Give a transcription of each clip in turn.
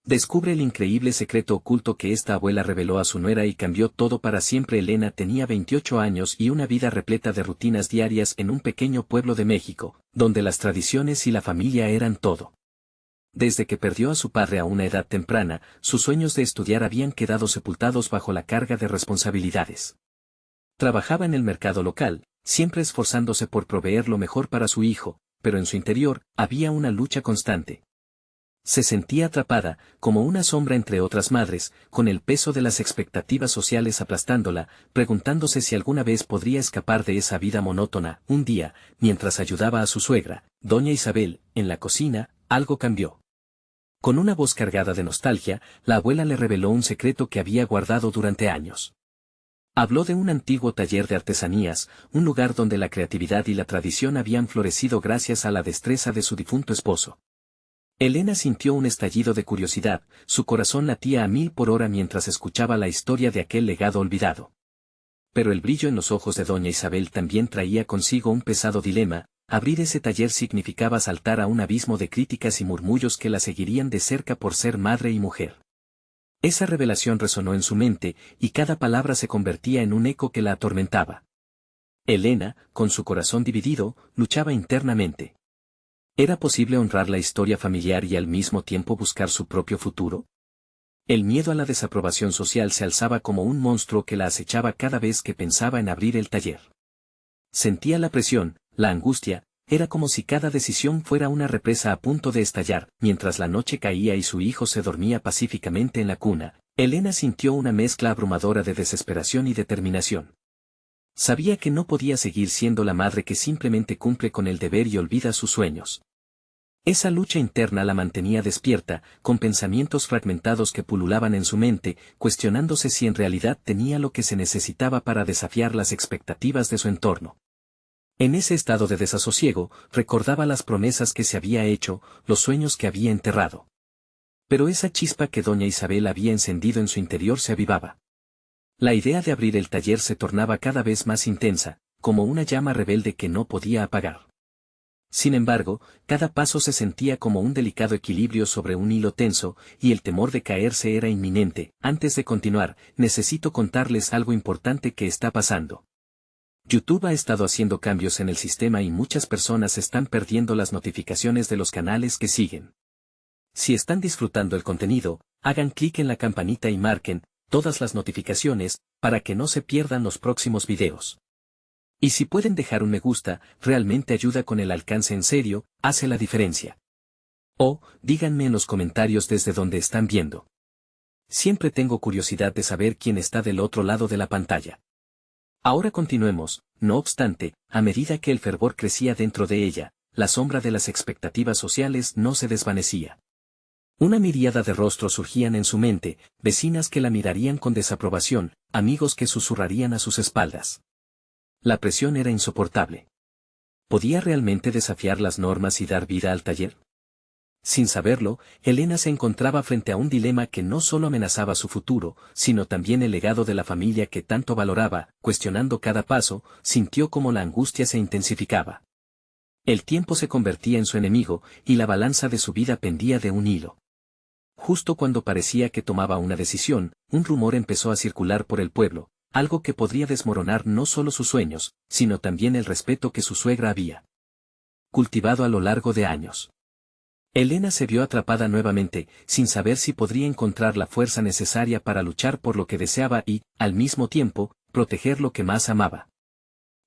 Descubre el increíble secreto oculto que esta abuela reveló a su nuera y cambió todo para siempre. Elena tenía 28 años y una vida repleta de rutinas diarias en un pequeño pueblo de México, donde las tradiciones y la familia eran todo. Desde que perdió a su padre a una edad temprana, sus sueños de estudiar habían quedado sepultados bajo la carga de responsabilidades. Trabajaba en el mercado local, siempre esforzándose por proveer lo mejor para su hijo, pero en su interior había una lucha constante. Se sentía atrapada, como una sombra entre otras madres, con el peso de las expectativas sociales aplastándola, preguntándose si alguna vez podría escapar de esa vida monótona. Un día, mientras ayudaba a su suegra, doña Isabel, en la cocina, algo cambió. Con una voz cargada de nostalgia, la abuela le reveló un secreto que había guardado durante años. Habló de un antiguo taller de artesanías, un lugar donde la creatividad y la tradición habían florecido gracias a la destreza de su difunto esposo. Elena sintió un estallido de curiosidad, su corazón latía a 1000 por hora mientras escuchaba la historia de aquel legado olvidado. Pero el brillo en los ojos de doña Isabel también traía consigo un pesado dilema. Abrir ese taller significaba saltar a un abismo de críticas y murmullos que la seguirían de cerca por ser madre y mujer. Esa revelación resonó en su mente, y cada palabra se convertía en un eco que la atormentaba. Elena, con su corazón dividido, luchaba internamente. ¿Era posible honrar la historia familiar y al mismo tiempo buscar su propio futuro? El miedo a la desaprobación social se alzaba como un monstruo que la acechaba cada vez que pensaba en abrir el taller. Sentía la presión, la angustia, era como si cada decisión fuera una represa a punto de estallar. Mientras la noche caía y su hijo se dormía pacíficamente en la cuna, Elena sintió una mezcla abrumadora de desesperación y determinación. Sabía que no podía seguir siendo la madre que simplemente cumple con el deber y olvida sus sueños. Esa lucha interna la mantenía despierta, con pensamientos fragmentados que pululaban en su mente, cuestionándose si en realidad tenía lo que se necesitaba para desafiar las expectativas de su entorno. En ese estado de desasosiego, recordaba las promesas que se había hecho, los sueños que había enterrado. Pero esa chispa que doña Isabel había encendido en su interior se avivaba. La idea de abrir el taller se tornaba cada vez más intensa, como una llama rebelde que no podía apagar. Sin embargo, cada paso se sentía como un delicado equilibrio sobre un hilo tenso, y el temor de caerse era inminente. Antes de continuar, necesito contarles algo importante que está pasando. YouTube ha estado haciendo cambios en el sistema y muchas personas están perdiendo las notificaciones de los canales que siguen. Si están disfrutando el contenido, hagan clic en la campanita y marquen todas las notificaciones, para que no se pierdan los próximos videos. Y si pueden dejar un me gusta, realmente ayuda con el alcance, en serio, hace la diferencia. O, díganme en los comentarios desde donde están viendo. Siempre tengo curiosidad de saber quién está del otro lado de la pantalla. Ahora continuemos. No obstante, a medida que el fervor crecía dentro de ella, la sombra de las expectativas sociales no se desvanecía. Una miríada de rostros surgían en su mente, vecinas que la mirarían con desaprobación, amigos que susurrarían a sus espaldas. La presión era insoportable. ¿Podía realmente desafiar las normas y dar vida al taller? Sin saberlo, Elena se encontraba frente a un dilema que no solo amenazaba su futuro, sino también el legado de la familia que tanto valoraba. Cuestionando cada paso, sintió como la angustia se intensificaba. El tiempo se convertía en su enemigo, y la balanza de su vida pendía de un hilo. Justo cuando parecía que tomaba una decisión, un rumor empezó a circular por el pueblo, algo que podría desmoronar no solo sus sueños, sino también el respeto que su suegra había cultivado a lo largo de años. Elena se vio atrapada nuevamente, sin saber si podría encontrar la fuerza necesaria para luchar por lo que deseaba y, al mismo tiempo, proteger lo que más amaba.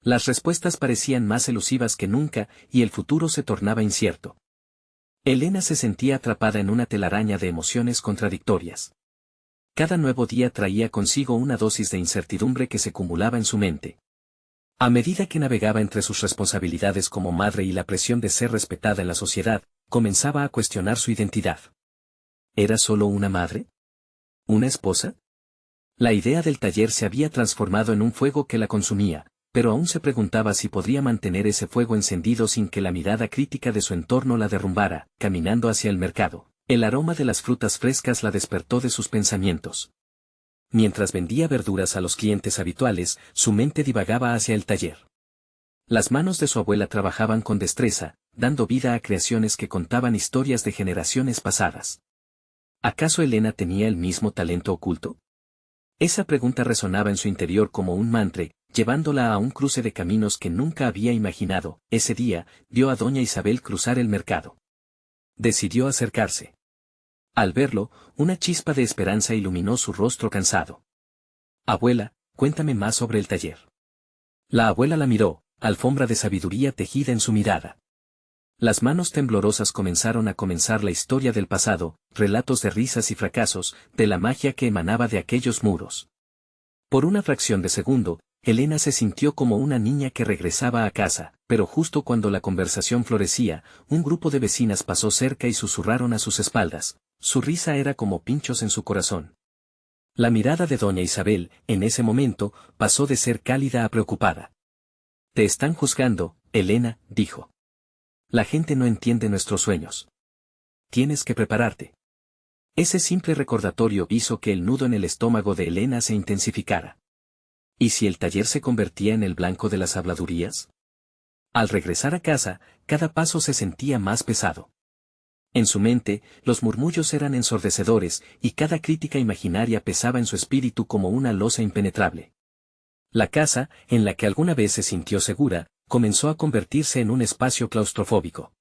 Las respuestas parecían más elusivas que nunca, y el futuro se tornaba incierto. Elena se sentía atrapada en una telaraña de emociones contradictorias. Cada nuevo día traía consigo una dosis de incertidumbre que se acumulaba en su mente. A medida que navegaba entre sus responsabilidades como madre y la presión de ser respetada en la sociedad, comenzaba a cuestionar su identidad. ¿Era solo una madre? ¿Una esposa? La idea del taller se había transformado en un fuego que la consumía, pero aún se preguntaba si podría mantener ese fuego encendido sin que la mirada crítica de su entorno la derrumbara. Caminando hacia el mercado, el aroma de las frutas frescas la despertó de sus pensamientos. Mientras vendía verduras a los clientes habituales, su mente divagaba hacia el taller. Las manos de su abuela trabajaban con destreza, dando vida a creaciones que contaban historias de generaciones pasadas. ¿Acaso Elena tenía el mismo talento oculto? Esa pregunta resonaba en su interior como un mantra, llevándola a un cruce de caminos que nunca había imaginado. Ese día, vio a doña Isabel cruzar el mercado. Decidió acercarse. Al verlo, una chispa de esperanza iluminó su rostro cansado. Abuela, cuéntame más sobre el taller. La abuela la miró, alfombra de sabiduría tejida en su mirada. Las manos temblorosas comenzaron a comenzar la historia del pasado, relatos de risas y fracasos, de la magia que emanaba de aquellos muros. Por una fracción de segundo, Elena se sintió como una niña que regresaba a casa, pero justo cuando la conversación florecía, un grupo de vecinas pasó cerca y susurraron a sus espaldas. Su risa era como pinchos en su corazón. La mirada de doña Isabel, en ese momento, pasó de ser cálida a preocupada. Te están juzgando, Elena, dijo. La gente no entiende nuestros sueños. Tienes que prepararte. Ese simple recordatorio hizo que el nudo en el estómago de Elena se intensificara. ¿Y si el taller se convertía en el blanco de las habladurías? Al regresar a casa, cada paso se sentía más pesado. En su mente, los murmullos eran ensordecedores, y cada crítica imaginaria pesaba en su espíritu como una losa impenetrable. La casa, en la que alguna vez se sintió segura, comenzó a convertirse en un espacio claustrofóbico.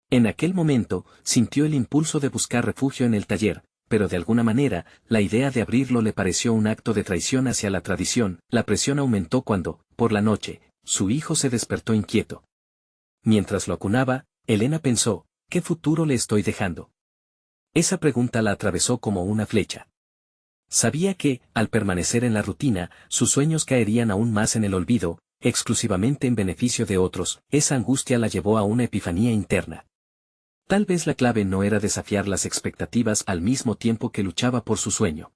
En aquel momento, sintió el impulso de buscar refugio en el taller, pero de alguna manera, la idea de abrirlo le pareció un acto de traición hacia la tradición. La presión aumentó cuando, por la noche, su hijo se despertó inquieto. Mientras lo acunaba, Elena pensó, ¿qué futuro le estoy dejando? Esa pregunta la atravesó como una flecha. Sabía que, al permanecer en la rutina, sus sueños caerían aún más en el olvido, exclusivamente en beneficio de otros. Esa angustia la llevó a una epifanía interna. Tal vez la clave no era desafiar las expectativas al mismo tiempo que luchaba por su sueño.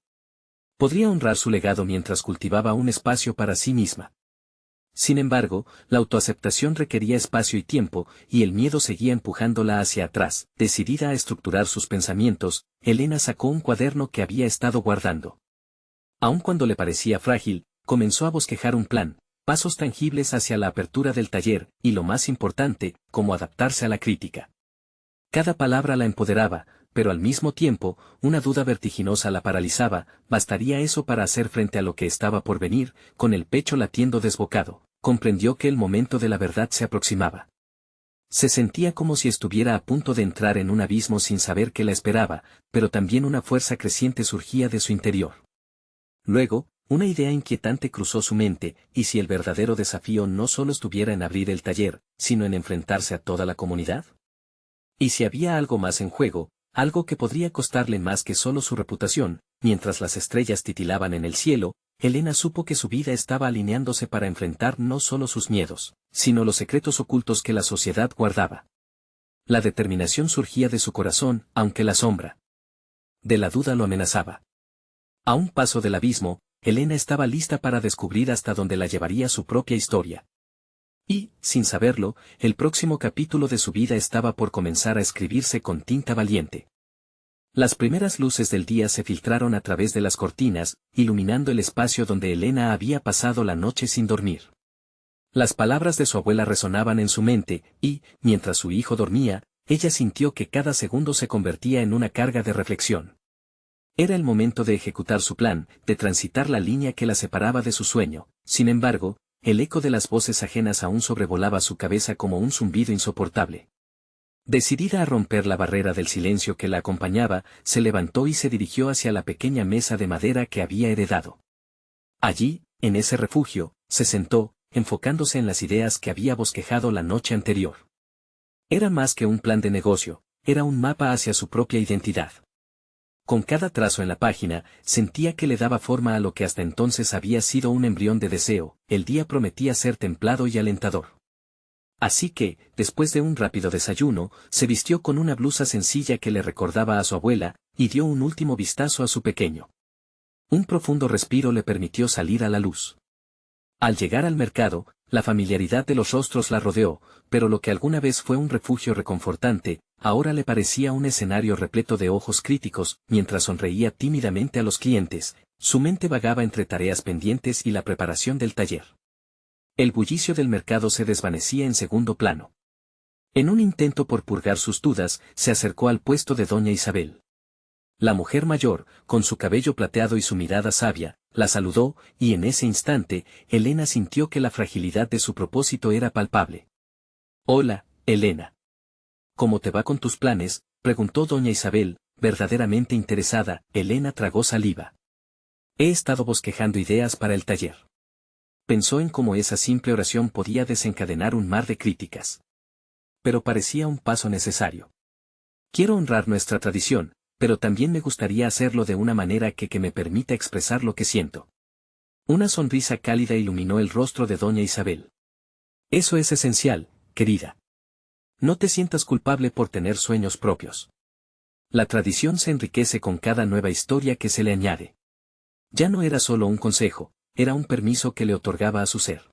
Podría honrar su legado mientras cultivaba un espacio para sí misma. Sin embargo, la autoaceptación requería espacio y tiempo, y el miedo seguía empujándola hacia atrás. Decidida a estructurar sus pensamientos, Elena sacó un cuaderno que había estado guardando. Aun cuando le parecía frágil, comenzó a bosquejar un plan, pasos tangibles hacia la apertura del taller, y lo más importante, cómo adaptarse a la crítica. Cada palabra la empoderaba, pero al mismo tiempo, una duda vertiginosa la paralizaba. ¿Bastaría eso para hacer frente a lo que estaba por venir? Con el pecho latiendo desbocado, comprendió que el momento de la verdad se aproximaba. Se sentía como si estuviera a punto de entrar en un abismo sin saber qué la esperaba, pero también una fuerza creciente surgía de su interior. Luego, una idea inquietante cruzó su mente. ¿Y si el verdadero desafío no solo estuviera en abrir el taller, sino en enfrentarse a toda la comunidad? ¿Y si había algo más en juego, algo que podría costarle más que solo su reputación? Mientras las estrellas titilaban en el cielo, Elena supo que su vida estaba alineándose para enfrentar no solo sus miedos, sino los secretos ocultos que la sociedad guardaba. La determinación surgía de su corazón, aunque la sombra de la duda lo amenazaba. A un paso del abismo, Elena estaba lista para descubrir hasta dónde la llevaría su propia historia. Y, sin saberlo, el próximo capítulo de su vida estaba por comenzar a escribirse con tinta valiente. Las primeras luces del día se filtraron a través de las cortinas, iluminando el espacio donde Elena había pasado la noche sin dormir. Las palabras de su abuela resonaban en su mente, y, mientras su hijo dormía, ella sintió que cada segundo se convertía en una carga de reflexión. Era el momento de ejecutar su plan, de transitar la línea que la separaba de su sueño. Sin embargo, el eco de las voces ajenas aún sobrevolaba su cabeza como un zumbido insoportable. Decidida a romper la barrera del silencio que la acompañaba, se levantó y se dirigió hacia la pequeña mesa de madera que había heredado. Allí, en ese refugio, se sentó, enfocándose en las ideas que había bosquejado la noche anterior. Era más que un plan de negocio, era un mapa hacia su propia identidad. Con cada trazo en la página, sentía que le daba forma a lo que hasta entonces había sido un embrión de deseo. El día prometía ser templado y alentador. Así que, después de un rápido desayuno, se vistió con una blusa sencilla que le recordaba a su abuela, y dio un último vistazo a su pequeño. Un profundo respiro le permitió salir a la luz. Al llegar al mercado, la familiaridad de los rostros la rodeó, pero lo que alguna vez fue un refugio reconfortante, ahora le parecía un escenario repleto de ojos críticos. Mientras sonreía tímidamente a los clientes, su mente vagaba entre tareas pendientes y la preparación del taller. El bullicio del mercado se desvanecía en segundo plano. En un intento por purgar sus dudas, se acercó al puesto de doña Isabel. La mujer mayor, con su cabello plateado y su mirada sabia, la saludó, y en ese instante, Elena sintió que la fragilidad de su propósito era palpable. «Hola, Elena. ¿Cómo te va con tus planes?», preguntó doña Isabel, verdaderamente interesada. Elena tragó saliva. «He estado bosquejando ideas para el taller». Pensó en cómo esa simple oración podía desencadenar un mar de críticas. Pero parecía un paso necesario. «Quiero honrar nuestra tradición, pero también me gustaría hacerlo de una manera que me permita expresar lo que siento». Una sonrisa cálida iluminó el rostro de doña Isabel. «Eso es esencial, querida. No te sientas culpable por tener sueños propios. La tradición se enriquece con cada nueva historia que se le añade». Ya no era solo un consejo, era un permiso que le otorgaba a su ser.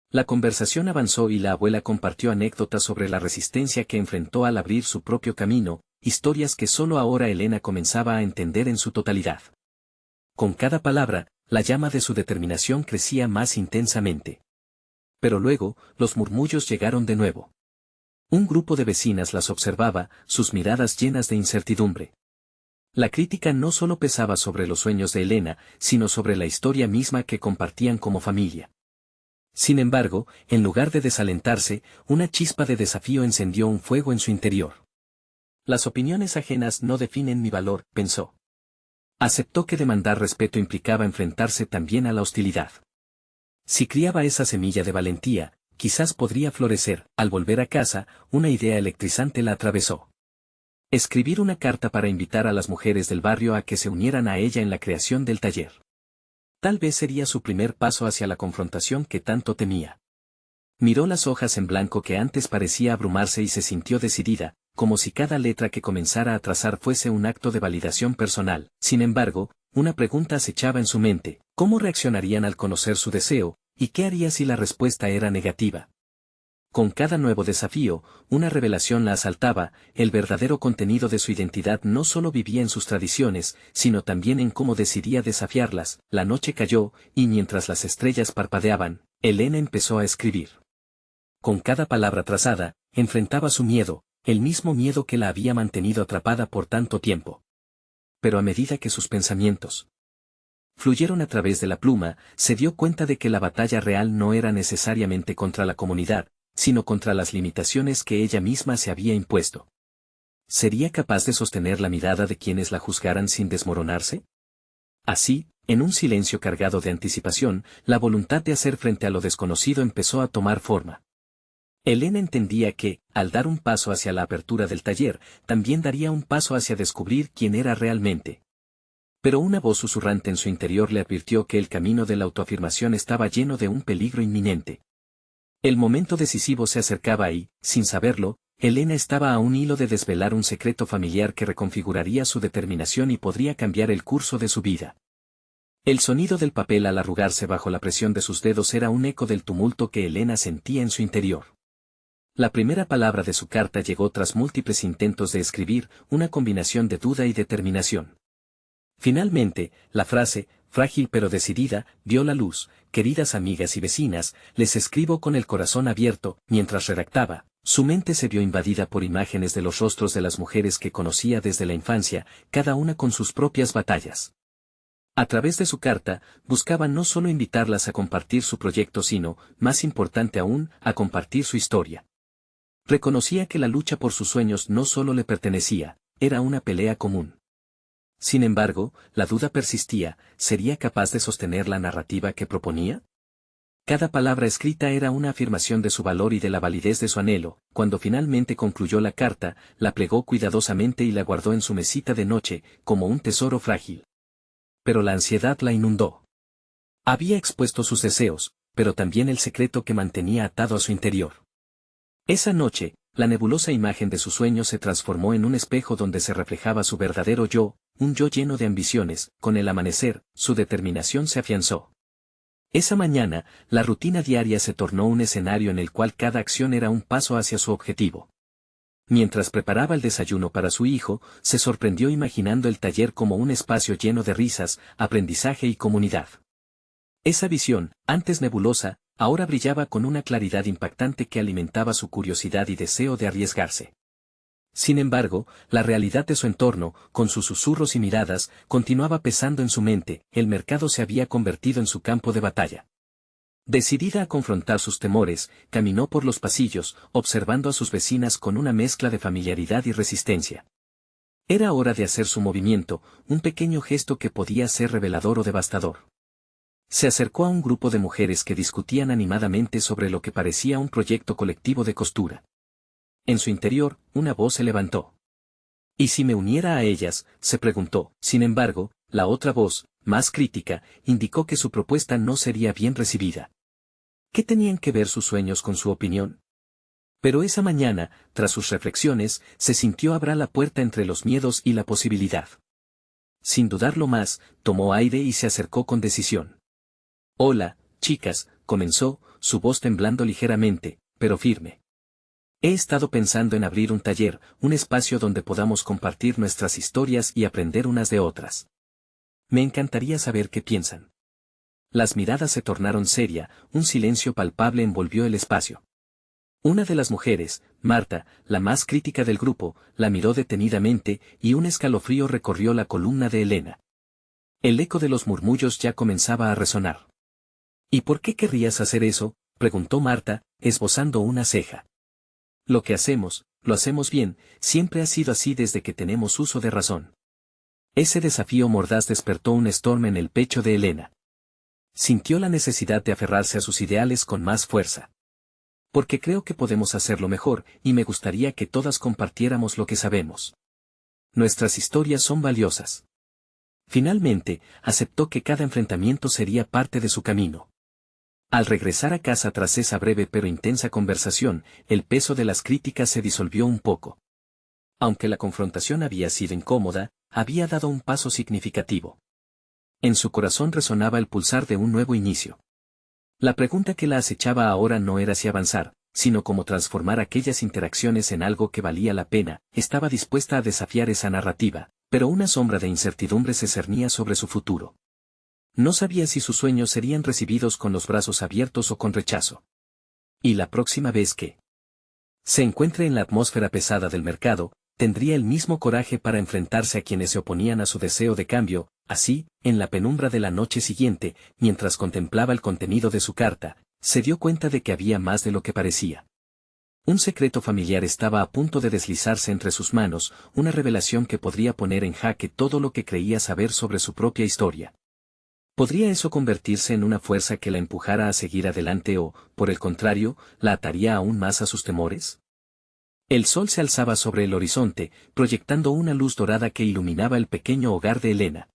La conversación avanzó y la abuela compartió anécdotas sobre la resistencia que enfrentó al abrir su propio camino, historias que solo ahora Elena comenzaba a entender en su totalidad. Con cada palabra, la llama de su determinación crecía más intensamente. Pero luego, los murmullos llegaron de nuevo. Un grupo de vecinas las observaba, sus miradas llenas de incertidumbre. La crítica no solo pesaba sobre los sueños de Elena, sino sobre la historia misma que compartían como familia. Sin embargo, en lugar de desalentarse, una chispa de desafío encendió un fuego en su interior. «Las opiniones ajenas no definen mi valor», pensó. Aceptó que demandar respeto implicaba enfrentarse también a la hostilidad. Si criaba esa semilla de valentía, quizás podría florecer. Al volver a casa, una idea electrizante la atravesó. Escribir una carta para invitar a las mujeres del barrio a que se unieran a ella en la creación del taller. Tal vez sería su primer paso hacia la confrontación que tanto temía. Miró las hojas en blanco que antes parecía abrumarse y se sintió decidida, como si cada letra que comenzara a trazar fuese un acto de validación personal. Sin embargo, una pregunta acechaba en su mente: ¿cómo reaccionarían al conocer su deseo, y qué haría si la respuesta era negativa? Con cada nuevo desafío, una revelación la asaltaba. El verdadero contenido de su identidad no solo vivía en sus tradiciones, sino también en cómo decidía desafiarlas. La noche cayó, y mientras las estrellas parpadeaban, Elena empezó a escribir. Con cada palabra trazada, enfrentaba su miedo, el mismo miedo que la había mantenido atrapada por tanto tiempo. Pero a medida que sus pensamientos fluyeron a través de la pluma, se dio cuenta de que la batalla real no era necesariamente contra la comunidad, sino contra las limitaciones que ella misma se había impuesto. ¿Sería capaz de sostener la mirada de quienes la juzgaran sin desmoronarse? Así, en un silencio cargado de anticipación, la voluntad de hacer frente a lo desconocido empezó a tomar forma. Elena entendía que, al dar un paso hacia la apertura del taller, también daría un paso hacia descubrir quién era realmente. Pero una voz susurrante en su interior le advirtió que el camino de la autoafirmación estaba lleno de un peligro inminente. El momento decisivo se acercaba y, sin saberlo, Elena estaba a un hilo de desvelar un secreto familiar que reconfiguraría su determinación y podría cambiar el curso de su vida. El sonido del papel al arrugarse bajo la presión de sus dedos era un eco del tumulto que Elena sentía en su interior. La primera palabra de su carta llegó tras múltiples intentos de escribir, una combinación de duda y determinación. Finalmente, la frase, frágil pero decidida, vio la luz. «Queridas amigas y vecinas, les escribo con el corazón abierto». Mientras redactaba, su mente se vio invadida por imágenes de los rostros de las mujeres que conocía desde la infancia, cada una con sus propias batallas. A través de su carta, buscaba no solo invitarlas a compartir su proyecto sino, más importante aún, a compartir su historia. Reconocía que la lucha por sus sueños no solo le pertenecía, era una pelea común. Sin embargo, la duda persistía: ¿sería capaz de sostener la narrativa que proponía? Cada palabra escrita era una afirmación de su valor y de la validez de su anhelo. Cuando finalmente concluyó la carta, la plegó cuidadosamente y la guardó en su mesita de noche, como un tesoro frágil. Pero la ansiedad la inundó. Había expuesto sus deseos, pero también el secreto que mantenía atado a su interior. Esa noche, la nebulosa imagen de sus sueños se transformó en un espejo donde se reflejaba su verdadero yo, un yo lleno de ambiciones. Con el amanecer, su determinación se afianzó. Esa mañana, la rutina diaria se tornó un escenario en el cual cada acción era un paso hacia su objetivo. Mientras preparaba el desayuno para su hijo, se sorprendió imaginando el taller como un espacio lleno de risas, aprendizaje y comunidad. Esa visión, antes nebulosa, ahora brillaba con una claridad impactante que alimentaba su curiosidad y deseo de arriesgarse. Sin embargo, la realidad de su entorno, con sus susurros y miradas, continuaba pesando en su mente. El mercado se había convertido en su campo de batalla. Decidida a confrontar sus temores, caminó por los pasillos, observando a sus vecinas con una mezcla de familiaridad y resistencia. Era hora de hacer su movimiento, un pequeño gesto que podía ser revelador o devastador. Se acercó a un grupo de mujeres que discutían animadamente sobre lo que parecía un proyecto colectivo de costura. En su interior, una voz se levantó. ¿Y si me uniera a ellas?, se preguntó. Sin embargo, la otra voz, más crítica, indicó que su propuesta no sería bien recibida. ¿Qué tenían que ver sus sueños con su opinión? Pero esa mañana, tras sus reflexiones, se sintió abrir la puerta entre los miedos y la posibilidad. Sin dudarlo más, tomó aire y se acercó con decisión. «Hola, chicas», comenzó, su voz temblando ligeramente, pero firme. «He estado pensando en abrir un taller, un espacio donde podamos compartir nuestras historias y aprender unas de otras. Me encantaría saber qué piensan». Las miradas se tornaron serias, un silencio palpable envolvió el espacio. Una de las mujeres, Marta, la más crítica del grupo, la miró detenidamente y un escalofrío recorrió la columna de Elena. El eco de los murmullos ya comenzaba a resonar. «¿Y por qué querrías hacer eso?», preguntó Marta, esbozando una ceja. «Lo que hacemos, lo hacemos bien, siempre ha sido así desde que tenemos uso de razón». Ese desafío mordaz despertó un estorme en el pecho de Elena. Sintió la necesidad de aferrarse a sus ideales con más fuerza. «Porque creo que podemos hacerlo mejor, y me gustaría que todas compartiéramos lo que sabemos. Nuestras historias son valiosas». Finalmente, aceptó que cada enfrentamiento sería parte de su camino. Al regresar a casa tras esa breve pero intensa conversación, el peso de las críticas se disolvió un poco. Aunque la confrontación había sido incómoda, había dado un paso significativo. En su corazón resonaba el pulsar de un nuevo inicio. La pregunta que la acechaba ahora no era si avanzar, sino cómo transformar aquellas interacciones en algo que valía la pena. Estaba dispuesta a desafiar esa narrativa, pero una sombra de incertidumbre se cernía sobre su futuro. No sabía si sus sueños serían recibidos con los brazos abiertos o con rechazo. Y la próxima vez que se encuentre en la atmósfera pesada del mercado, tendría el mismo coraje para enfrentarse a quienes se oponían a su deseo de cambio. Así, en la penumbra de la noche siguiente, mientras contemplaba el contenido de su carta, se dio cuenta de que había más de lo que parecía. Un secreto familiar estaba a punto de deslizarse entre sus manos, una revelación que podría poner en jaque todo lo que creía saber sobre su propia historia. ¿Podría eso convertirse en una fuerza que la empujara a seguir adelante o, por el contrario, la ataría aún más a sus temores? El sol se alzaba sobre el horizonte, proyectando una luz dorada que iluminaba el pequeño hogar de Elena.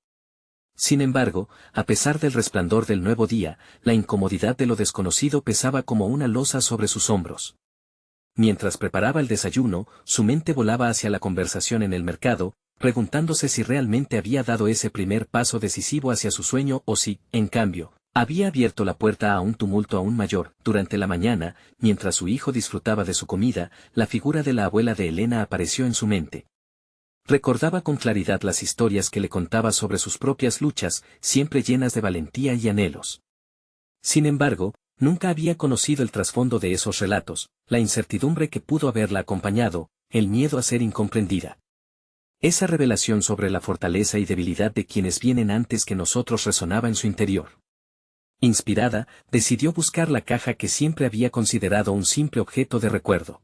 Sin embargo, a pesar del resplandor del nuevo día, la incomodidad de lo desconocido pesaba como una losa sobre sus hombros. Mientras preparaba el desayuno, su mente volaba hacia la conversación en el mercado, preguntándose si realmente había dado ese primer paso decisivo hacia su sueño o si, en cambio, había abierto la puerta a un tumulto aún mayor. Durante la mañana, mientras su hijo disfrutaba de su comida, la figura de la abuela de Elena apareció en su mente. Recordaba con claridad las historias que le contaba sobre sus propias luchas, siempre llenas de valentía y anhelos. Sin embargo, nunca había conocido el trasfondo de esos relatos, la incertidumbre que pudo haberla acompañado, el miedo a ser incomprendida. Esa revelación sobre la fortaleza y debilidad de quienes vienen antes que nosotros resonaba en su interior. Inspirada, decidió buscar la caja que siempre había considerado un simple objeto de recuerdo.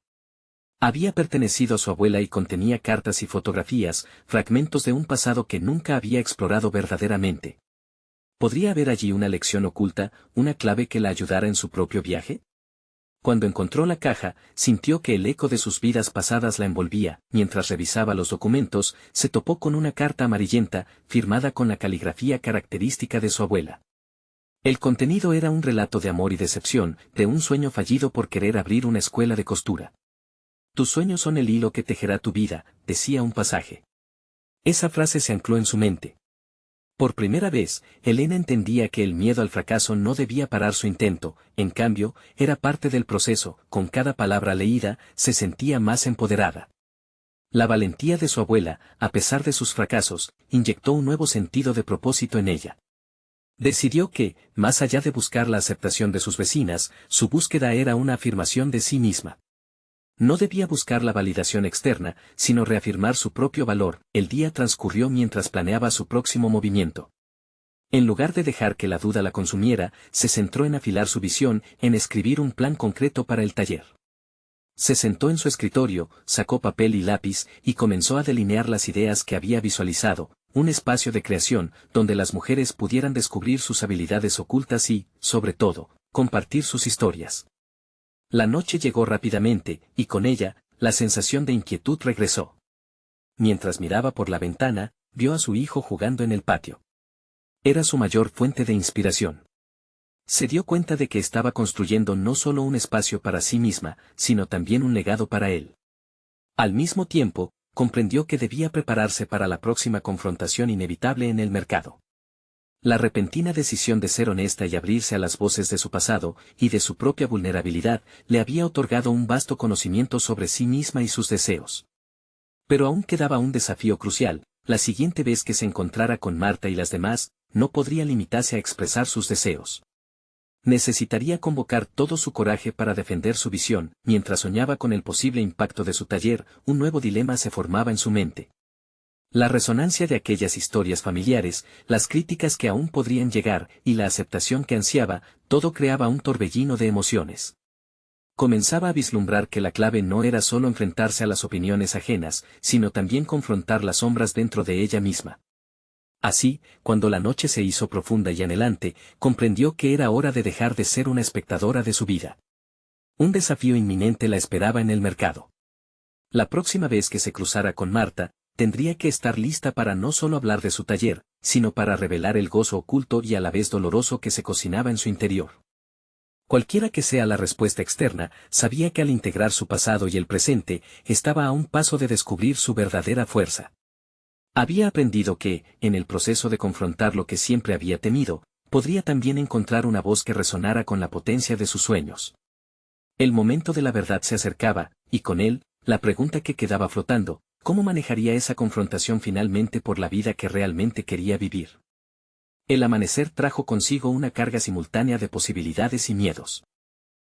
Había pertenecido a su abuela y contenía cartas y fotografías, fragmentos de un pasado que nunca había explorado verdaderamente. ¿Podría haber allí una lección oculta, una clave que la ayudara en su propio viaje? Cuando encontró la caja, sintió que el eco de sus vidas pasadas la envolvía. Mientras revisaba los documentos, se topó con una carta amarillenta, firmada con la caligrafía característica de su abuela. El contenido era un relato de amor y decepción, de un sueño fallido por querer abrir una escuela de costura. «Tus sueños son el hilo que tejerá tu vida», decía un pasaje. Esa frase se ancló en su mente. Por primera vez, Elena entendía que el miedo al fracaso no debía parar su intento, en cambio, era parte del proceso. Con cada palabra leída, se sentía más empoderada. La valentía de su abuela, a pesar de sus fracasos, inyectó un nuevo sentido de propósito en ella. Decidió que, más allá de buscar la aceptación de sus vecinas, su búsqueda era una afirmación de sí misma. No debía buscar la validación externa, sino reafirmar su propio valor. El día transcurrió mientras planeaba su próximo movimiento. En lugar de dejar que la duda la consumiera, se centró en afilar su visión, en escribir un plan concreto para el taller. Se sentó en su escritorio, sacó papel y lápiz, y comenzó a delinear las ideas que había visualizado, un espacio de creación, donde las mujeres pudieran descubrir sus habilidades ocultas y, sobre todo, compartir sus historias. La noche llegó rápidamente, y con ella, la sensación de inquietud regresó. Mientras miraba por la ventana, vio a su hijo jugando en el patio. Era su mayor fuente de inspiración. Se dio cuenta de que estaba construyendo no solo un espacio para sí misma, sino también un legado para él. Al mismo tiempo, comprendió que debía prepararse para la próxima confrontación inevitable en el mercado. La repentina decisión de ser honesta y abrirse a las voces de su pasado, y de su propia vulnerabilidad, le había otorgado un vasto conocimiento sobre sí misma y sus deseos. Pero aún quedaba un desafío crucial: la siguiente vez que se encontrara con Marta y las demás, no podría limitarse a expresar sus deseos. Necesitaría convocar todo su coraje para defender su visión. Mientras soñaba con el posible impacto de su taller, un nuevo dilema se formaba en su mente. La resonancia de aquellas historias familiares, las críticas que aún podrían llegar, y la aceptación que ansiaba, todo creaba un torbellino de emociones. Comenzaba a vislumbrar que la clave no era solo enfrentarse a las opiniones ajenas, sino también confrontar las sombras dentro de ella misma. Así, cuando la noche se hizo profunda y anhelante, comprendió que era hora de dejar de ser una espectadora de su vida. Un desafío inminente la esperaba en el mercado. La próxima vez que se cruzara con Marta, tendría que estar lista para no solo hablar de su taller, sino para revelar el gozo oculto y a la vez doloroso que se cocinaba en su interior. Cualquiera que sea la respuesta externa, sabía que al integrar su pasado y el presente, estaba a un paso de descubrir su verdadera fuerza. Había aprendido que, en el proceso de confrontar lo que siempre había temido, podría también encontrar una voz que resonara con la potencia de sus sueños. El momento de la verdad se acercaba, y con él, la pregunta que quedaba flotando: ¿cómo manejaría esa confrontación finalmente por la vida que realmente quería vivir? El amanecer trajo consigo una carga simultánea de posibilidades y miedos.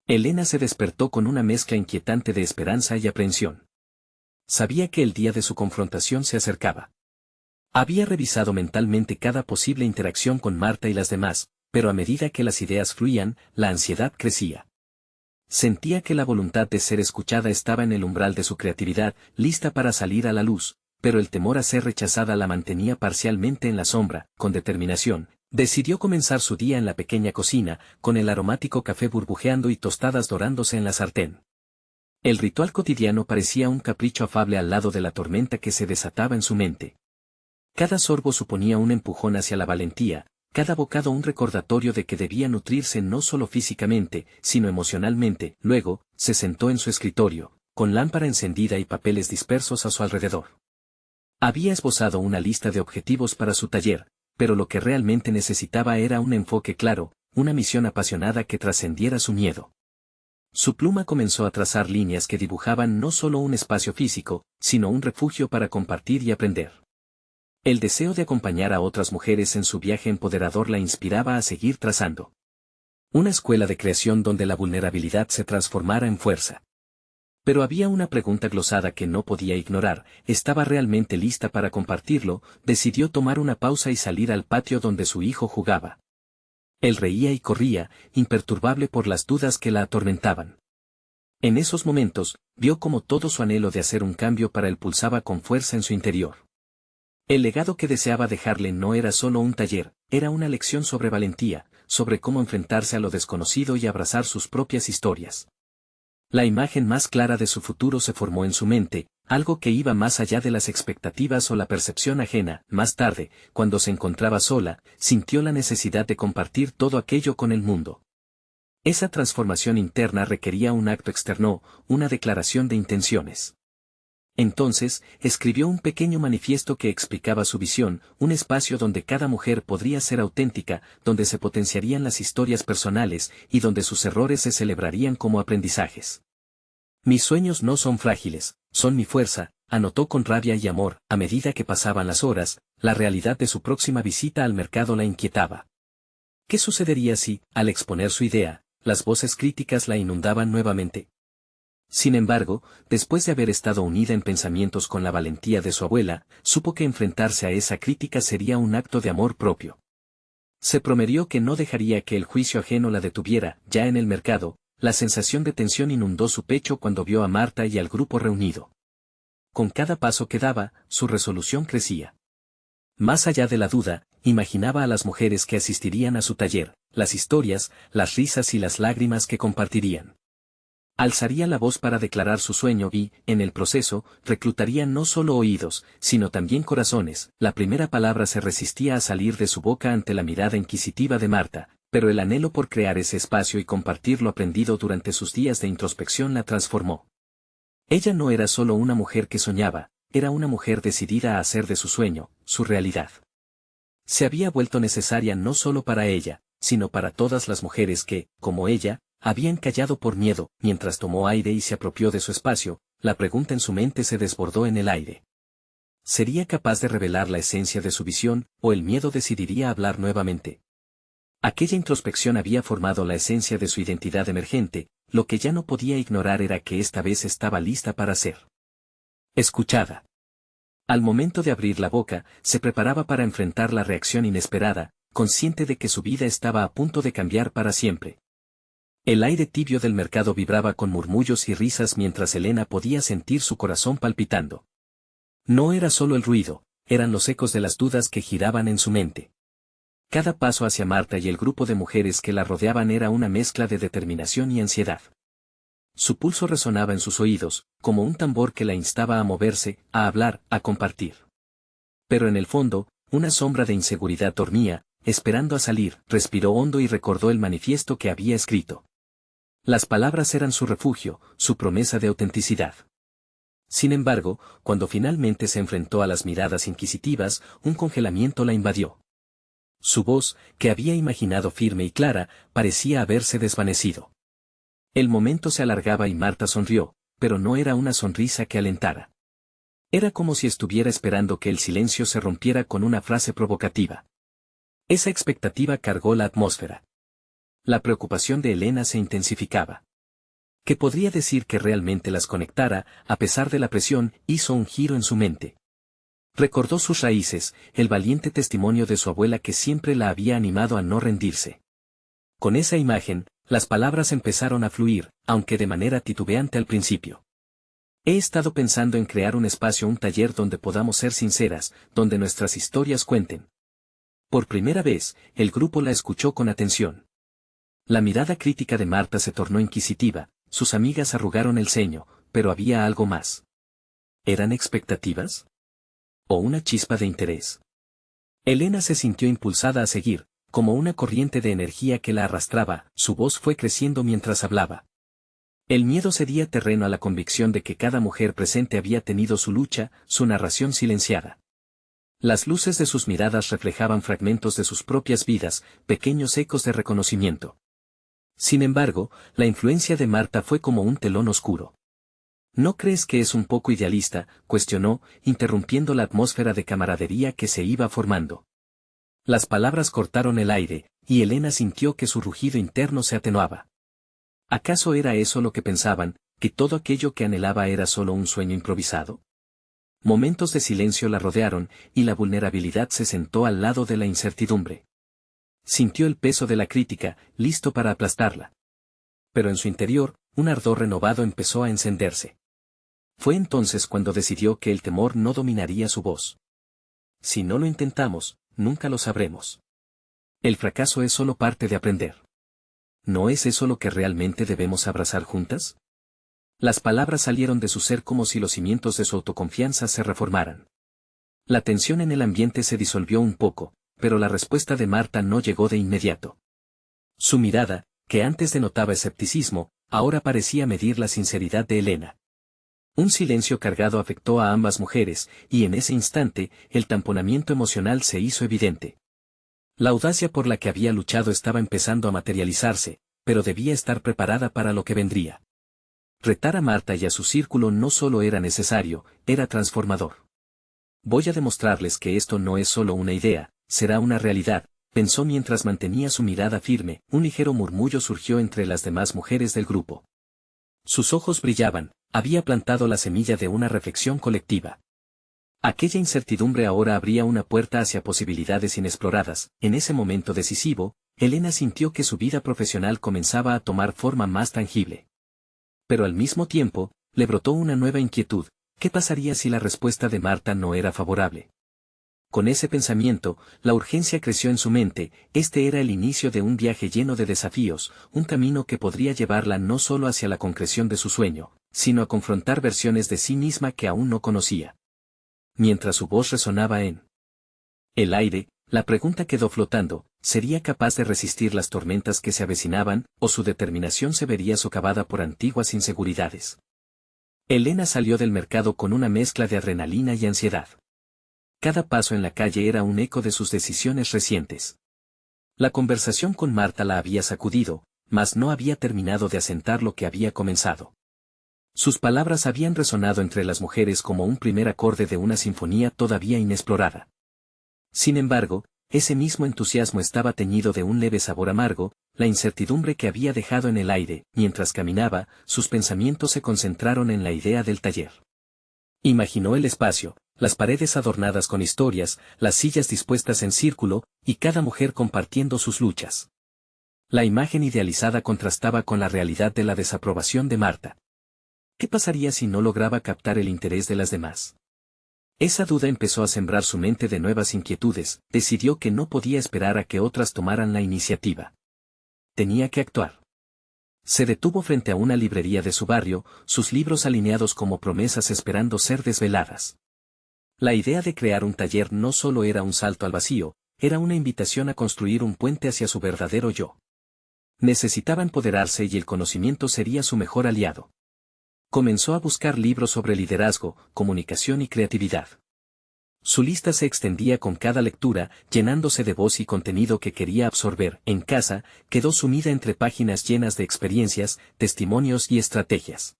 Elena se despertó con una mezcla inquietante de esperanza y aprensión. Sabía que el día de su confrontación se acercaba. Había revisado mentalmente cada posible interacción con Marta y las demás, pero a medida que las ideas fluían, la ansiedad crecía. Sentía que la voluntad de ser escuchada estaba en el umbral de su creatividad, lista para salir a la luz, pero el temor a ser rechazada la mantenía parcialmente en la sombra. Con determinación, decidió comenzar su día en la pequeña cocina, con el aromático café burbujeando y tostadas dorándose en la sartén. El ritual cotidiano parecía un capricho afable al lado de la tormenta que se desataba en su mente. Cada sorbo suponía un empujón hacia la valentía, cada bocado un recordatorio de que debía nutrirse no solo físicamente, sino emocionalmente. Luego, se sentó en su escritorio, con lámpara encendida y papeles dispersos a su alrededor. Había esbozado una lista de objetivos para su taller, pero lo que realmente necesitaba era un enfoque claro, una misión apasionada que trascendiera su miedo. Su pluma comenzó a trazar líneas que dibujaban no solo un espacio físico, sino un refugio para compartir y aprender. El deseo de acompañar a otras mujeres en su viaje empoderador la inspiraba a seguir trazando una escuela de creación donde la vulnerabilidad se transformara en fuerza. Pero había una pregunta glosada que no podía ignorar: ¿estaba realmente lista para compartirlo? Decidió tomar una pausa y salir al patio donde su hijo jugaba. Él reía y corría, imperturbable por las dudas que la atormentaban. En esos momentos, vio cómo todo su anhelo de hacer un cambio para él pulsaba con fuerza en su interior. El legado que deseaba dejarle no era solo un taller, era una lección sobre valentía, sobre cómo enfrentarse a lo desconocido y abrazar sus propias historias. La imagen más clara de su futuro se formó en su mente, algo que iba más allá de las expectativas o la percepción ajena. Más tarde, cuando se encontraba sola, sintió la necesidad de compartir todo aquello con el mundo. Esa transformación interna requería un acto externo, una declaración de intenciones. Entonces, escribió un pequeño manifiesto que explicaba su visión: un espacio donde cada mujer podría ser auténtica, donde se potenciarían las historias personales, y donde sus errores se celebrarían como aprendizajes. Mis sueños no son frágiles, son mi fuerza, anotó con rabia y amor. A medida que pasaban las horas, la realidad de su próxima visita al mercado la inquietaba. ¿Qué sucedería si, al exponer su idea, las voces críticas la inundaban nuevamente? Sin embargo, después de haber estado unida en pensamientos con la valentía de su abuela, supo que enfrentarse a esa crítica sería un acto de amor propio. Se prometió que no dejaría que el juicio ajeno la detuviera. Ya en el mercado, la sensación de tensión inundó su pecho cuando vio a Marta y al grupo reunido. Con cada paso que daba, su resolución crecía. Más allá de la duda, imaginaba a las mujeres que asistirían a su taller, las historias, las risas y las lágrimas que compartirían. Alzaría la voz para declarar su sueño y, en el proceso, reclutaría no solo oídos, sino también corazones. La primera palabra se resistía a salir de su boca ante la mirada inquisitiva de Marta, pero el anhelo por crear ese espacio y compartir lo aprendido durante sus días de introspección la transformó. Ella no era solo una mujer que soñaba, era una mujer decidida a hacer de su sueño, su realidad. Se había vuelto necesaria no solo para ella, sino para todas las mujeres que, como ella, habían callado por miedo. Mientras tomó aire y se apropió de su espacio, la pregunta en su mente se desbordó en el aire. ¿Sería capaz de revelar la esencia de su visión, o el miedo decidiría hablar nuevamente? Aquella introspección había formado la esencia de su identidad emergente, lo que ya no podía ignorar era que esta vez estaba lista para ser escuchada. Al momento de abrir la boca, se preparaba para enfrentar la reacción inesperada, consciente de que su vida estaba a punto de cambiar para siempre. El aire tibio del mercado vibraba con murmullos y risas mientras Elena podía sentir su corazón palpitando. No era solo el ruido, eran los ecos de las dudas que giraban en su mente. Cada paso hacia Marta y el grupo de mujeres que la rodeaban era una mezcla de determinación y ansiedad. Su pulso resonaba en sus oídos, como un tambor que la instaba a moverse, a hablar, a compartir. Pero en el fondo, una sombra de inseguridad dormía, esperando a salir. Respiró hondo y recordó el manifiesto que había escrito. Las palabras eran su refugio, su promesa de autenticidad. Sin embargo, cuando finalmente se enfrentó a las miradas inquisitivas, un congelamiento la invadió. Su voz, que había imaginado firme y clara, parecía haberse desvanecido. El momento se alargaba y Marta sonrió, pero no era una sonrisa que alentara. Era como si estuviera esperando que el silencio se rompiera con una frase provocativa. Esa expectativa cargó la atmósfera. La preocupación de Elena se intensificaba. ¿Qué podría decir que realmente las conectara? A pesar de la presión, hizo un giro en su mente. Recordó sus raíces, el valiente testimonio de su abuela que siempre la había animado a no rendirse. Con esa imagen, las palabras empezaron a fluir, aunque de manera titubeante al principio. He estado pensando en crear un espacio, un taller donde podamos ser sinceras, donde nuestras historias cuenten. Por primera vez, el grupo la escuchó con atención. La mirada crítica de Marta se tornó inquisitiva, sus amigas arrugaron el ceño, pero había algo más. ¿Eran expectativas? ¿O una chispa de interés? Elena se sintió impulsada a seguir, como una corriente de energía que la arrastraba. Su voz fue creciendo mientras hablaba. El miedo cedía terreno a la convicción de que cada mujer presente había tenido su lucha, su narración silenciada. Las luces de sus miradas reflejaban fragmentos de sus propias vidas, pequeños ecos de reconocimiento. Sin embargo, la influencia de Marta fue como un telón oscuro. ¿No crees que es un poco idealista?, cuestionó, interrumpiendo la atmósfera de camaradería que se iba formando. Las palabras cortaron el aire, y Elena sintió que su rugido interno se atenuaba. ¿Acaso era eso lo que pensaban, que todo aquello que anhelaba era solo un sueño improvisado? Momentos de silencio la rodearon, y la vulnerabilidad se sentó al lado de la incertidumbre. Sintió el peso de la crítica, listo para aplastarla. Pero en su interior, un ardor renovado empezó a encenderse. Fue entonces cuando decidió que el temor no dominaría su voz. Si no lo intentamos, nunca lo sabremos. El fracaso es solo parte de aprender. ¿No es eso lo que realmente debemos abrazar juntas? Las palabras salieron de su ser como si los cimientos de su autoconfianza se reformaran. La tensión en el ambiente se disolvió un poco, pero la respuesta de Marta no llegó de inmediato. Su mirada, que antes denotaba escepticismo, ahora parecía medir la sinceridad de Elena. Un silencio cargado afectó a ambas mujeres, y en ese instante, el tamponamiento emocional se hizo evidente. La audacia por la que había luchado estaba empezando a materializarse, pero debía estar preparada para lo que vendría. Retar a Marta y a su círculo no solo era necesario, era transformador. Voy a demostrarles que esto no es solo una idea, será una realidad, pensó mientras mantenía su mirada firme. Un ligero murmullo surgió entre las demás mujeres del grupo. Sus ojos brillaban, había plantado la semilla de una reflexión colectiva. Aquella incertidumbre ahora abría una puerta hacia posibilidades inexploradas. En ese momento decisivo, Elena sintió que su vida profesional comenzaba a tomar forma más tangible. Pero al mismo tiempo, le brotó una nueva inquietud: ¿qué pasaría si la respuesta de Marta no era favorable? Con ese pensamiento, la urgencia creció en su mente. Este era el inicio de un viaje lleno de desafíos, un camino que podría llevarla no solo hacia la concreción de su sueño, sino a confrontar versiones de sí misma que aún no conocía. Mientras su voz resonaba en el aire, la pregunta quedó flotando: ¿sería capaz de resistir las tormentas que se avecinaban, o su determinación se vería socavada por antiguas inseguridades? Elena salió del mercado con una mezcla de adrenalina y ansiedad. Cada paso en la calle era un eco de sus decisiones recientes. La conversación con Marta la había sacudido, mas no había terminado de asentar lo que había comenzado. Sus palabras habían resonado entre las mujeres como un primer acorde de una sinfonía todavía inexplorada. Sin embargo, ese mismo entusiasmo estaba teñido de un leve sabor amargo. La incertidumbre que había dejado en el aire. Mientras caminaba, sus pensamientos se concentraron en la idea del taller. Imaginó el espacio, las paredes adornadas con historias, las sillas dispuestas en círculo, y cada mujer compartiendo sus luchas. La imagen idealizada contrastaba con la realidad de la desaprobación de Marta. ¿Qué pasaría si no lograba captar el interés de las demás? Esa duda empezó a sembrar su mente de nuevas inquietudes. Decidió que no podía esperar a que otras tomaran la iniciativa. Tenía que actuar. Se detuvo frente a una librería de su barrio, sus libros alineados como promesas esperando ser desveladas. La idea de crear un taller no solo era un salto al vacío, era una invitación a construir un puente hacia su verdadero yo. Necesitaba empoderarse y el conocimiento sería su mejor aliado. Comenzó a buscar libros sobre liderazgo, comunicación y creatividad. Su lista se extendía con cada lectura, llenándose de voz y contenido que quería absorber. En casa, quedó sumida entre páginas llenas de experiencias, testimonios y estrategias.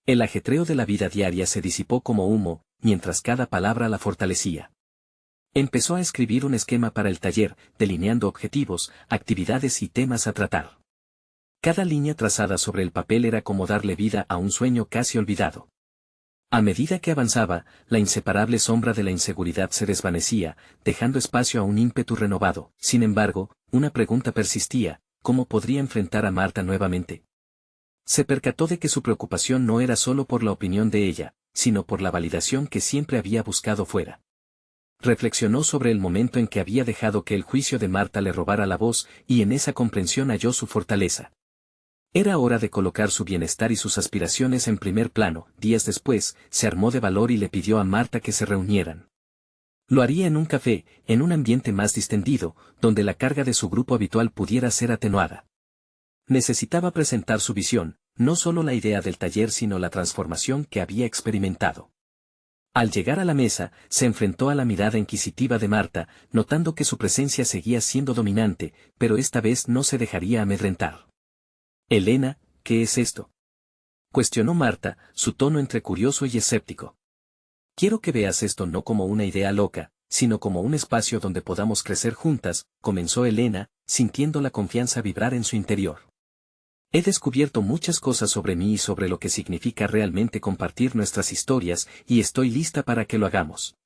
El ajetreo de la vida diaria se disipó como humo, mientras cada palabra la fortalecía. Empezó a escribir un esquema para el taller, delineando objetivos, actividades y temas a tratar. Cada línea trazada sobre el papel era como darle vida a un sueño casi olvidado. A medida que avanzaba, la inseparable sombra de la inseguridad se desvanecía, dejando espacio a un ímpetu renovado. Sin embargo, una pregunta persistía: ¿cómo podría enfrentar a Marta nuevamente? Se percató de que su preocupación no era solo por la opinión de ella, sino por la validación que siempre había buscado fuera. Reflexionó sobre el momento en que había dejado que el juicio de Marta le robara la voz, y en esa comprensión halló su fortaleza. Era hora de colocar su bienestar y sus aspiraciones en primer plano. Días después, se armó de valor y le pidió a Marta que se reunieran. Lo haría en un café, en un ambiente más distendido, donde la carga de su grupo habitual pudiera ser atenuada. Necesitaba presentar su visión, no solo la idea del taller sino la transformación que había experimentado. Al llegar a la mesa, se enfrentó a la mirada inquisitiva de Marta, notando que su presencia seguía siendo dominante, pero esta vez no se dejaría amedrentar. «Elena, ¿qué es esto?», cuestionó Marta, su tono entre curioso y escéptico. «Quiero que veas esto no como una idea loca, sino como un espacio donde podamos crecer juntas», comenzó Elena, sintiendo la confianza vibrar en su interior. «He descubierto muchas cosas sobre mí y sobre lo que significa realmente compartir nuestras historias, y estoy lista para que lo hagamos».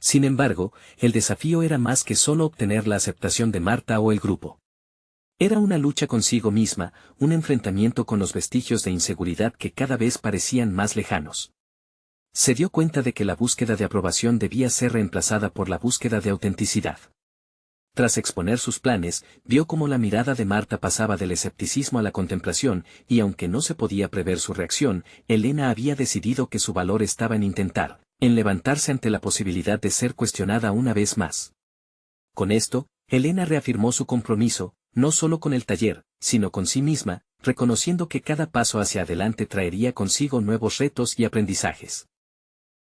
Sin embargo, el desafío era más que solo obtener la aceptación de Marta o el grupo. Era una lucha consigo misma, un enfrentamiento con los vestigios de inseguridad que cada vez parecían más lejanos. Se dio cuenta de que la búsqueda de aprobación debía ser reemplazada por la búsqueda de autenticidad. Tras exponer sus planes, vio cómo la mirada de Marta pasaba del escepticismo a la contemplación, y aunque no se podía prever su reacción, Elena había decidido que su valor estaba en intentar, en levantarse ante la posibilidad de ser cuestionada una vez más. Con esto, Elena reafirmó su compromiso, no solo con el taller, sino con sí misma, reconociendo que cada paso hacia adelante traería consigo nuevos retos y aprendizajes.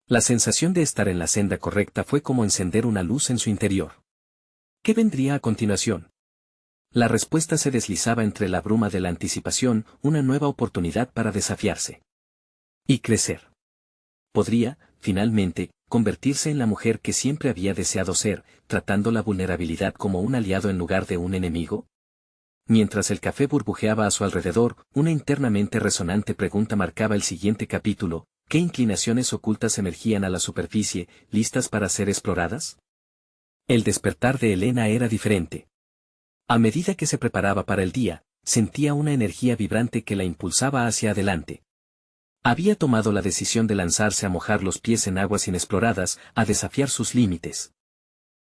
La sensación de estar en la senda correcta fue como encender una luz en su interior. ¿Qué vendría a continuación? La respuesta se deslizaba entre la bruma de la anticipación: una nueva oportunidad para desafiarse y crecer. Podría, finalmente, convertirse en la mujer que siempre había deseado ser, tratando la vulnerabilidad como un aliado en lugar de un enemigo. Mientras el café burbujeaba a su alrededor, una internamente resonante pregunta marcaba el siguiente capítulo: ¿qué inclinaciones ocultas emergían a la superficie, listas para ser exploradas? El despertar de Elena era diferente. A medida que se preparaba para el día, sentía una energía vibrante que la impulsaba hacia adelante. Había tomado la decisión de lanzarse a mojar los pies en aguas inexploradas, a desafiar sus límites.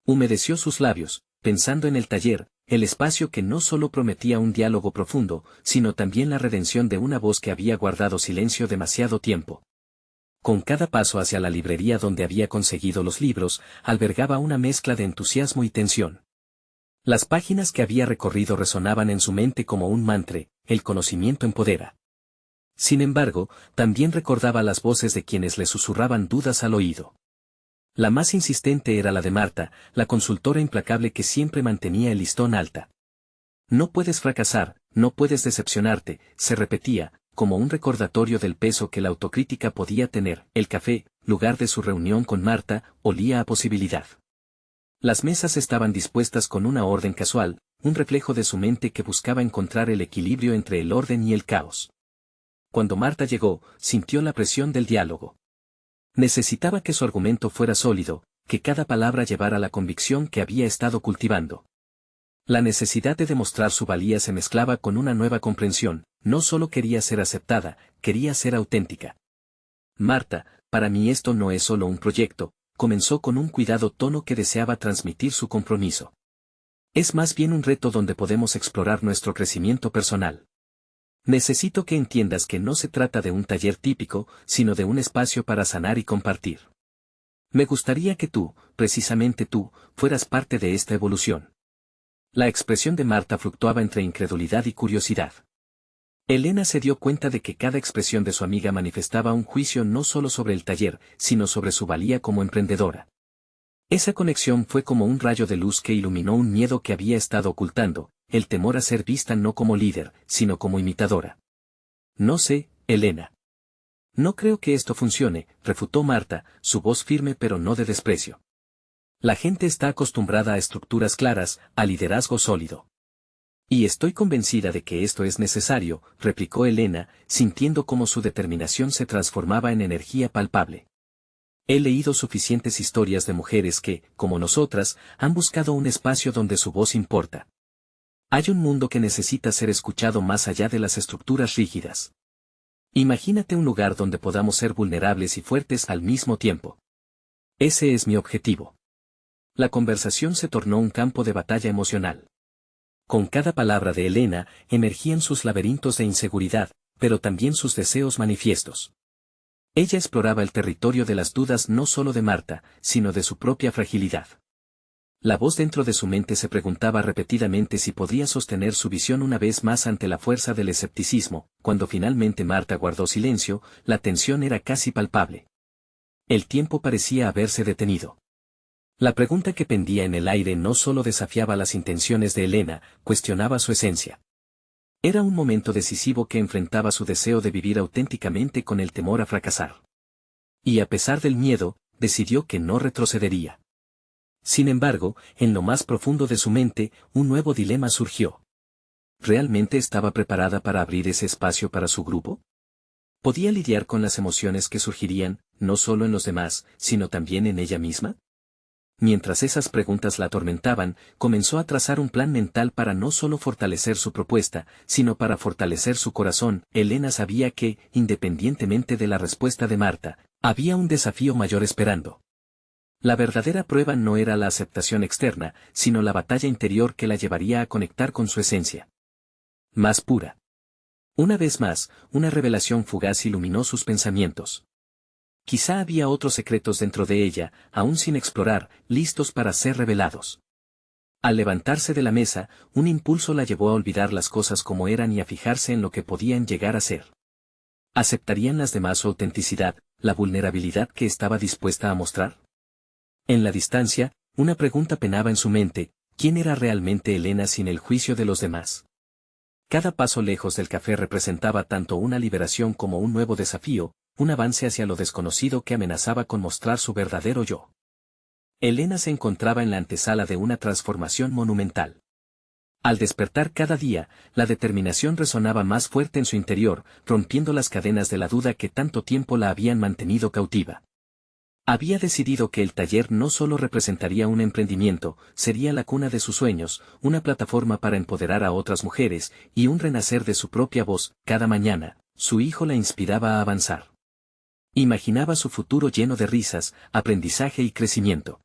Humedeció sus labios, pensando en el taller, el espacio que no solo prometía un diálogo profundo, sino también la redención de una voz que había guardado silencio demasiado tiempo. Con cada paso hacia la librería donde había conseguido los libros, albergaba una mezcla de entusiasmo y tensión. Las páginas que había recorrido resonaban en su mente como un mantra: el conocimiento empodera. Sin embargo, también recordaba las voces de quienes le susurraban dudas al oído. La más insistente era la de Marta, la consultora implacable que siempre mantenía el listón alta. No puedes fracasar, no puedes decepcionarte, se repetía, como un recordatorio del peso que la autocrítica podía tener. El café, lugar de su reunión con Marta, olía a posibilidad. Las mesas estaban dispuestas con una orden casual, un reflejo de su mente que buscaba encontrar el equilibrio entre el orden y el caos. Cuando Marta llegó, sintió la presión del diálogo. Necesitaba que su argumento fuera sólido, que cada palabra llevara la convicción que había estado cultivando. La necesidad de demostrar su valía se mezclaba con una nueva comprensión: no solo quería ser aceptada, quería ser auténtica. Marta, para mí esto no es solo un proyecto, comenzó con un cuidado tono que deseaba transmitir su compromiso. Es más bien un reto donde podemos explorar nuestro crecimiento personal. Necesito que entiendas que no se trata de un taller típico, sino de un espacio para sanar y compartir. Me gustaría que tú, precisamente tú, fueras parte de esta evolución. La expresión de Marta fluctuaba entre incredulidad y curiosidad. Elena se dio cuenta de que cada expresión de su amiga manifestaba un juicio no solo sobre el taller, sino sobre su valía como emprendedora. Esa conexión fue como un rayo de luz que iluminó un miedo que había estado ocultando: el temor a ser vista no como líder, sino como imitadora. No sé, Elena. No creo que esto funcione, refutó Marta, su voz firme pero no de desprecio. La gente está acostumbrada a estructuras claras, a liderazgo sólido. Y estoy convencida de que esto es necesario, replicó Elena, sintiendo cómo su determinación se transformaba en energía palpable. He leído suficientes historias de mujeres que, como nosotras, han buscado un espacio donde su voz importa. Hay un mundo que necesita ser escuchado más allá de las estructuras rígidas. Imagínate un lugar donde podamos ser vulnerables y fuertes al mismo tiempo. Ese es mi objetivo. La conversación se tornó un campo de batalla emocional. Con cada palabra de Elena, emergían sus laberintos de inseguridad, pero también sus deseos manifiestos. Ella exploraba el territorio de las dudas no solo de Marta, sino de su propia fragilidad. La voz dentro de su mente se preguntaba repetidamente si podría sostener su visión una vez más ante la fuerza del escepticismo. Cuando finalmente Marta guardó silencio, la tensión era casi palpable. El tiempo parecía haberse detenido. La pregunta que pendía en el aire no solo desafiaba las intenciones de Elena, cuestionaba su esencia. Era un momento decisivo que enfrentaba su deseo de vivir auténticamente con el temor a fracasar. Y a pesar del miedo, decidió que no retrocedería. Sin embargo, en lo más profundo de su mente, un nuevo dilema surgió. ¿Realmente estaba preparada para abrir ese espacio para su grupo? ¿Podía lidiar con las emociones que surgirían, no solo en los demás, sino también en ella misma? Mientras esas preguntas la atormentaban, comenzó a trazar un plan mental para no solo fortalecer su propuesta, sino para fortalecer su corazón. Elena sabía que, independientemente de la respuesta de Marta, había un desafío mayor esperando. La verdadera prueba no era la aceptación externa, sino la batalla interior que la llevaría a conectar con su esencia más pura. Una vez más, una revelación fugaz iluminó sus pensamientos. Quizá había otros secretos dentro de ella, aún sin explorar, listos para ser revelados. Al levantarse de la mesa, un impulso la llevó a olvidar las cosas como eran y a fijarse en lo que podían llegar a ser. ¿Aceptarían las demás su autenticidad, la vulnerabilidad que estaba dispuesta a mostrar? En la distancia, una pregunta penaba en su mente: ¿quién era realmente Elena sin el juicio de los demás? Cada paso lejos del café representaba tanto una liberación como un nuevo desafío, un avance hacia lo desconocido que amenazaba con mostrar su verdadero yo. Elena se encontraba en la antesala de una transformación monumental. Al despertar cada día, la determinación resonaba más fuerte en su interior, rompiendo las cadenas de la duda que tanto tiempo la habían mantenido cautiva. Había decidido que el taller no solo representaría un emprendimiento, sería la cuna de sus sueños, una plataforma para empoderar a otras mujeres, y un renacer de su propia voz. Cada mañana, su hijo la inspiraba a avanzar. Imaginaba su futuro lleno de risas, aprendizaje y crecimiento.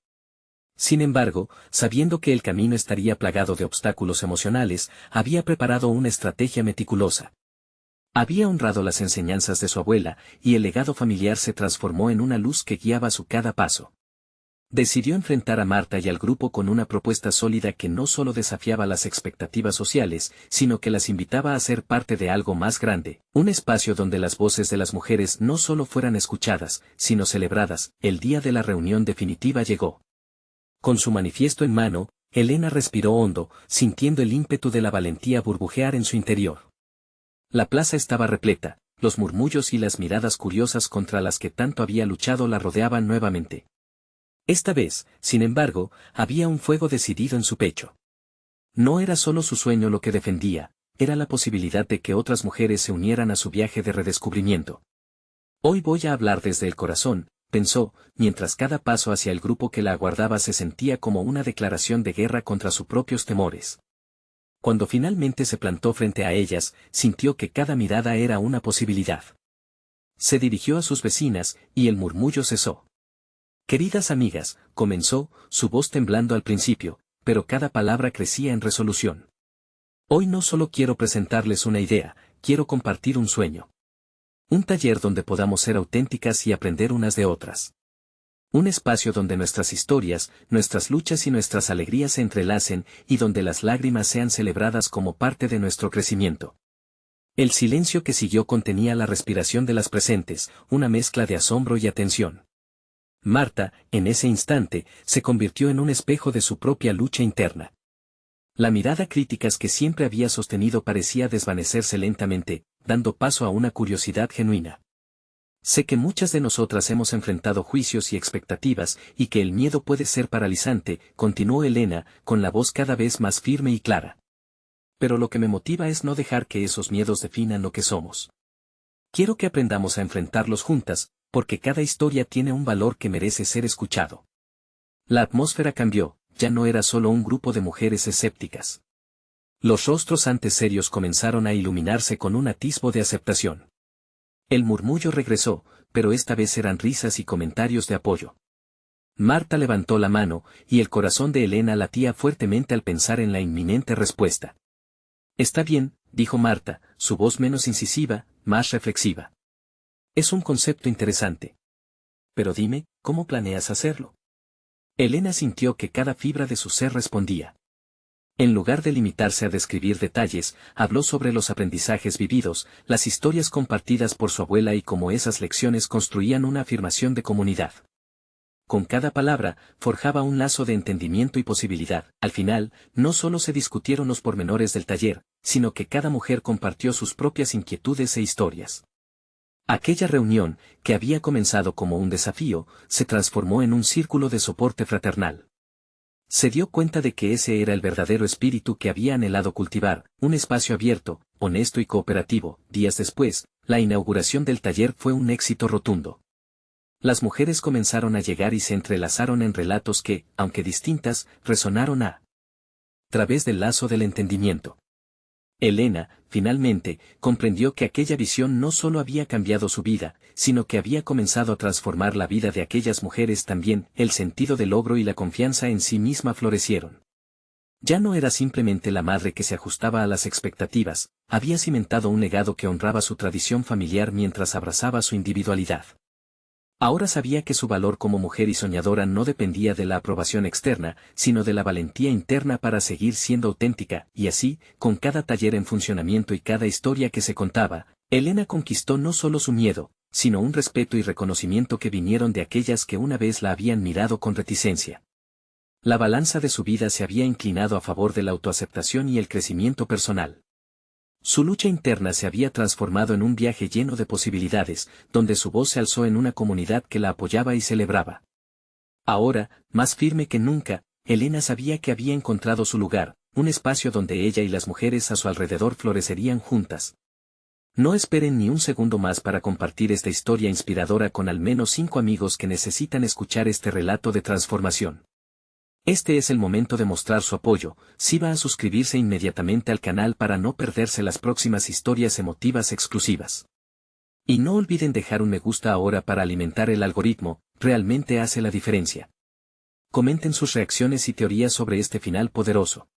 Sin embargo, sabiendo que el camino estaría plagado de obstáculos emocionales, había preparado una estrategia meticulosa. Había honrado las enseñanzas de su abuela, y el legado familiar se transformó en una luz que guiaba su cada paso. Decidió enfrentar a Marta y al grupo con una propuesta sólida que no solo desafiaba las expectativas sociales, sino que las invitaba a ser parte de algo más grande, un espacio donde las voces de las mujeres no solo fueran escuchadas, sino celebradas. El día de la reunión definitiva llegó. Con su manifiesto en mano, Elena respiró hondo, sintiendo el ímpetu de la valentía burbujear en su interior. La plaza estaba repleta, los murmullos y las miradas curiosas contra las que tanto había luchado la rodeaban nuevamente. Esta vez, sin embargo, había un fuego decidido en su pecho. No era solo su sueño lo que defendía, era la posibilidad de que otras mujeres se unieran a su viaje de redescubrimiento. Hoy voy a hablar desde el corazón, pensó, mientras cada paso hacia el grupo que la aguardaba se sentía como una declaración de guerra contra sus propios temores. Cuando finalmente se plantó frente a ellas, sintió que cada mirada era una posibilidad. Se dirigió a sus vecinas, y el murmullo cesó. Queridas amigas, comenzó, su voz temblando al principio, pero cada palabra crecía en resolución. Hoy no solo quiero presentarles una idea, quiero compartir un sueño. Un taller donde podamos ser auténticas y aprender unas de otras. Un espacio donde nuestras historias, nuestras luchas y nuestras alegrías se entrelacen, y donde las lágrimas sean celebradas como parte de nuestro crecimiento. El silencio que siguió contenía la respiración de las presentes, una mezcla de asombro y atención. Marta, en ese instante, se convirtió en un espejo de su propia lucha interna. La mirada crítica que siempre había sostenido parecía desvanecerse lentamente, dando paso a una curiosidad genuina. Sé que muchas de nosotras hemos enfrentado juicios y expectativas, y que el miedo puede ser paralizante, continuó Elena, con la voz cada vez más firme y clara. Pero lo que me motiva es no dejar que esos miedos definan lo que somos. Quiero que aprendamos a enfrentarlos juntas, porque cada historia tiene un valor que merece ser escuchado. La atmósfera cambió, ya no era solo un grupo de mujeres escépticas. Los rostros antes serios comenzaron a iluminarse con un atisbo de aceptación. El murmullo regresó, pero esta vez eran risas y comentarios de apoyo. Marta levantó la mano, y el corazón de Elena latía fuertemente al pensar en la inminente respuesta. Está bien, dijo Marta, su voz menos incisiva, más reflexiva. Es un concepto interesante. Pero dime, ¿cómo planeas hacerlo? Elena sintió que cada fibra de su ser respondía. En lugar de limitarse a describir detalles, habló sobre los aprendizajes vividos, las historias compartidas por su abuela y cómo esas lecciones construían una afirmación de comunidad. Con cada palabra, forjaba un lazo de entendimiento y posibilidad. Al final, no solo se discutieron los pormenores del taller, sino que cada mujer compartió sus propias inquietudes e historias. Aquella reunión, que había comenzado como un desafío, se transformó en un círculo de soporte fraternal. Se dio cuenta de que ese era el verdadero espíritu que había anhelado cultivar, un espacio abierto, honesto y cooperativo. Días después, la inauguración del taller fue un éxito rotundo. Las mujeres comenzaron a llegar y se entrelazaron en relatos que, aunque distintas, resonaron a través del lazo del entendimiento. Elena, finalmente, comprendió que aquella visión no solo había cambiado su vida, sino que había comenzado a transformar la vida de aquellas mujeres también. El sentido del logro y la confianza en sí misma florecieron. Ya no era simplemente la madre que se ajustaba a las expectativas, había cimentado un legado que honraba su tradición familiar mientras abrazaba su individualidad. Ahora sabía que su valor como mujer y soñadora no dependía de la aprobación externa, sino de la valentía interna para seguir siendo auténtica, y así, con cada taller en funcionamiento y cada historia que se contaba, Elena conquistó no solo su miedo, sino un respeto y reconocimiento que vinieron de aquellas que una vez la habían mirado con reticencia. La balanza de su vida se había inclinado a favor de la autoaceptación y el crecimiento personal. Su lucha interna se había transformado en un viaje lleno de posibilidades, donde su voz se alzó en una comunidad que la apoyaba y celebraba. Ahora, más firme que nunca, Elena sabía que había encontrado su lugar, un espacio donde ella y las mujeres a su alrededor florecerían juntas. No esperen ni un segundo más para compartir esta historia inspiradora con al menos 5 amigos que necesitan escuchar este relato de transformación. Este es el momento de mostrar su apoyo, si va a suscribirse inmediatamente al canal para no perderse las próximas historias emotivas exclusivas. Y no olviden dejar un me gusta ahora para alimentar el algoritmo, realmente hace la diferencia. Comenten sus reacciones y teorías sobre este final poderoso.